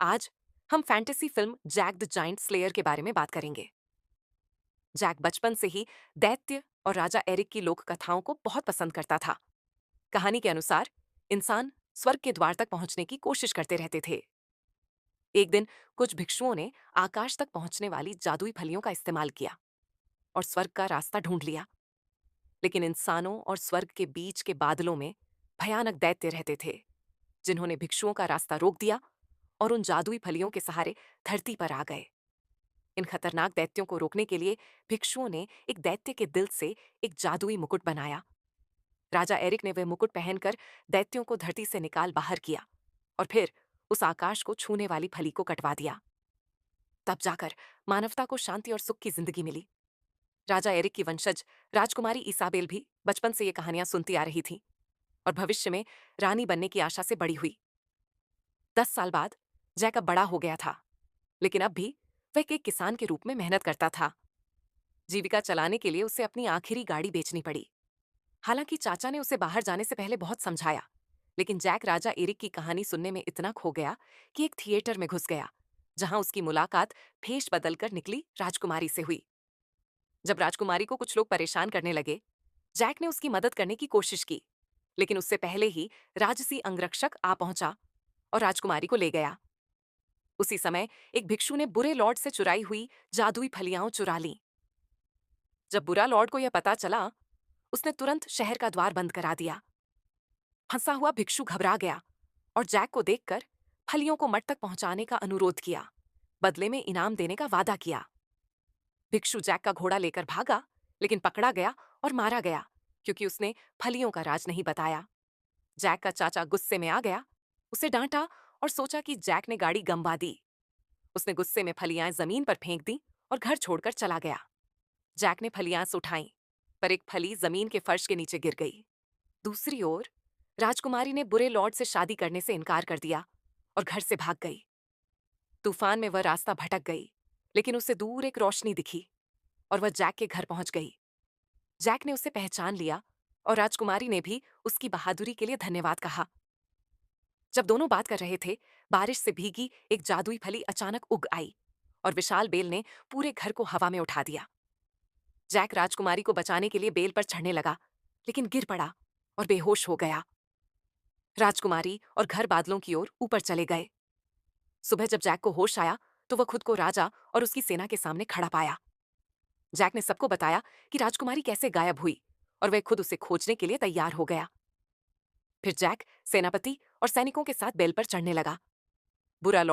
आज हम fantasy film Jack the Giant Slayer के बारे में बात करेंगे। जैक बचपन से ही दैत्य और राजा एरिक की लोक कथाओं को बहुत पसंद करता था। कहानी के अनुसार इंसान स्वर्ग के द्वार तक पहुंचने की कोशिश करते रहते थे। एक दिन कुछ भिक्षुओं ने आकाश तक पहुंचने वाली जादुई फलियों का इस्तेमाल किया और स्वर्ग का रास्ता ढूंढ लिया। लेकिन इंसानों और स्वर्ग के बीच के बादलों में भयानक दैत्य रहते थे, जिन्होंने भिक्षुओं का रास्ता रोक दिया और उन जादुई फलियों के सहारे धरती पर आ गए। इन खतरनाक दैत्यों को रोकने के लिए भिक्षुओं ने एक दैत्य के दिल से एक जादुई मुकुट बनाया। राजा एरिक ने वह मुकुट पहनकर दैत्यों को धरती से निकाल बाहर किया और फिर उस आकाश को छूने वाली फली को कटवा दिया। तब जाकर मानवता को शांति और सुख की जिंदगी मिली। राजा एरिक की वंशज राजकुमारी इसाबेल भी बचपन से ये कहानियां सुनती आ रही थी और भविष्य में रानी बनने की आशा से बड़ी हुई। 10 साल बाद जैकब बड़ा हो गया था, लेकिन अब भी वह एक किसान के रूप में मेहनत करता था। जीविका चलाने के लिए उसे अपनी आखिरी गाड़ी बेचनी पड़ी। हालांकि चाचा ने उसे बाहर जाने से पहले बहुत समझाया, लेकिन जैक राजा एरिक की कहानी सुनने में इतना खो गया कि एक थिएटर में घुस गया, जहां उसकी मुलाकात भेष बदलकर निकली राजकुमारी से हुई। जब राजकुमारी को कुछ लोग परेशान करने लगे, जैक ने उसकी मदद करने की कोशिश की, लेकिन उससे पहले ही राजसी अंगरक्षक आ पहुंचा और राजकुमारी को ले गया। उसी समय एक भिक्षु ने बुरे लॉर्ड से चुराई हुई जादुई फलियां चुरा लीं। जब बुरा लॉर्ड को यह पता चला, उसने तुरंत शहर का द्वार बंद करा दिया। फंसा हुआ भिक्षु घबरा गया और जैक को देखकर फलियों को मठ तक पहुंचाने का अनुरोध किया, बदले में इनाम देने का वादा किया। भिक्षु जैक का घोड़ा लेकर भागा, लेकिन पकड़ा गया और मारा गया, क्योंकि उसने फलियों का राज नहीं बताया। जैक का चाचा गुस्से में आ गया, उसे डांटा और सोचा कि जैक ने गाड़ी गंवा दी। उसने गुस्से में फलियां जमीन पर फेंक दी और घर छोड़कर चला गया। जैक ने फलियां उठाईं, पर एक फली जमीन के फर्श के नीचे गिर गई। दूसरी ओर राजकुमारी ने बुरे लॉर्ड से शादी करने से इनकार कर दिया और घर से भाग गई। तूफान में वह रास्ता भटक गई, लेकिन उसे दूर एक रोशनी दिखी और वह जैक के घर पहुंच गई। जैक ने उसे पहचान लिया और राजकुमारी ने भी उसकी बहादुरी के लिए धन्यवाद कहा। जब दोनों बात कर रहे थे, बारिश से भीगी एक जादुई फली अचानक उग आई और विशाल बेल ने पूरे घर को हवा में उठा दिया। जैक राजकुमारी को बचाने के लिए बेल पर चढ़ने लगा, लेकिन गिर पड़ा और बेहोश हो गया। राजकुमारी और घर बादलों की ओर ऊपर चले गए। सुबह जब जैक को होश आया, तो वह खुद को राजा और उसकी सेना के सामने खड़ा पाया। जैक ने सबको बताया कि राजकुमारी कैसे गायब हुई और वह खुद उसे खोजने के लिए तैयार हो गया। फिर जैक सेनापति और सैनिकों के साथ बेल पर चढ़ने लगा। बुरा